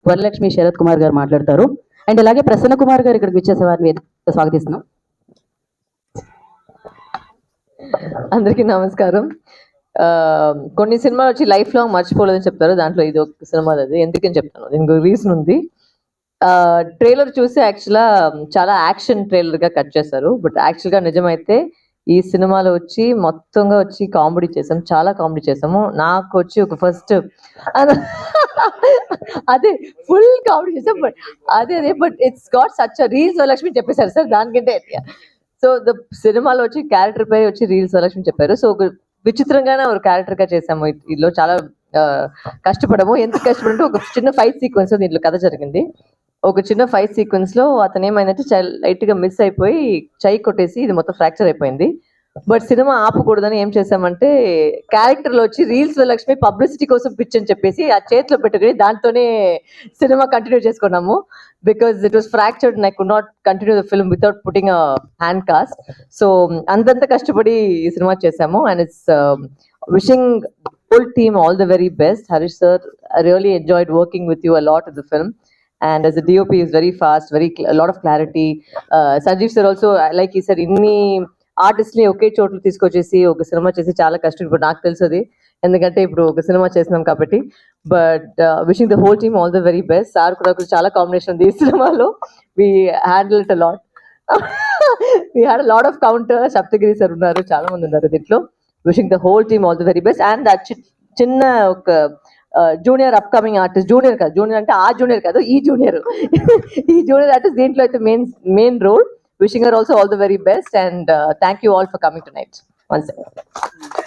వరలక్ష్మి శరత్ కుమార్ గారు మాట్లాడతారు. అండ్ అలాగే ప్రసన్న కుమార్ గారు ఇక్కడికి వచ్చేసే వారిని స్వాగతిస్తున్నాం. అందరికీ నమస్కారం. కొన్ని సినిమాలు వచ్చి లైఫ్ లాంగ్ మర్చిపోలేదని చెప్తారు. దాంట్లో ఇది ఒక సినిమా. అది ఎందుకని చెప్తాను, దీనికి రీజన్ ఉంది. ట్రైలర్ చూసి యాక్చువల్గా చాలా యాక్షన్ ట్రైలర్ గా కట్ చేశారు. బట్ యాక్చువల్గా నిజమైతే ఈ సినిమాలో వచ్చి మొత్తంగా వచ్చి కామెడీ చేసాం, చాలా కామెడీ చేసాము. నాకు వచ్చి ఒక ఫస్ట్ అదే ఫుల్ కామెడీ చేసాం. బట్ అదే but it's got such reels Varalakshmi చెప్పేశారు సార్. దానికంటే సో ద సినిమాలో వచ్చి క్యారెక్టర్ పై వచ్చి రీల్స్ వరలక్ష్మి చెప్పారు. సో ఒక విచిత్రంగానే ఒక క్యారెక్టర్ గా చేసాము. దీనిలో చాలా కష్టపడము. ఎంత కష్టపడంటే ఒక చిన్న ఫైట్ సీక్వెన్స్ దీంట్లో కథ జరిగింది. ఒక చిన్న ఫైట్ సీక్వెన్స్ లో అతను ఏమైందంటే లైట్ గా మిస్ అయిపోయి చెయ్యి కొట్టేసి ఇది మొత్తం ఫ్రాక్చర్ అయిపోయింది. బట్ సినిమా ఆపకూడదని ఏం చేసామంటే క్యారెక్టర్ లో వచ్చి రీల్స్ లక్ష్మి పబ్లిసిటీ కోసం పిచ్ అని చెప్పేసి ఆ చేతిలో పెట్టుకుని దాంతోనే సినిమా కంటిన్యూ చేసుకున్నాము. Because it was fractured and I could not continue the film without putting a hand cost. So అంతంత కష్టపడి ఈ సినిమా చేసాము. And it's wishing whole team all the very best. Harish sir, I really enjoyed working with you a lot in the film, and as a DOP is very fast, a lot of clarity. Sanjeev sir also, like he said, inni artist ని ఒకే చోట్ల తీసుకొచ్చేసి ఒక cinema చేసి చాలా కష్టం. ఇప్పుడు నాకు తెలుసు అది, ఎందుకంటే ఇప్పుడు ఒక సినిమా చేసినాం కాబట్టి. But wishing the whole team all the very best. Sir కూడా చాలా కాంబినేషన్ ఉంది ఈ సినిమాలో. We handle it a lot. We had a lot of counter. Saptagiri sir ఉన్నారు, చాలా మంది ఉన్నారు దీంట్లో. Wishing the whole team all the very best. And చిన్న ఒక జూనియర్ అప్కమింగ్ ఆర్టిస్ట్, జూనియర్ కాదు, జూనియర్ అంటే ఆ జూనియర్ కాదు, ఈ జూనియర్ ఈ జూనియర్ ఆర్టిస్ట్ దీంట్లో అయితే main role. Wishing her also all the very best, and thank you all for coming tonight. Once again.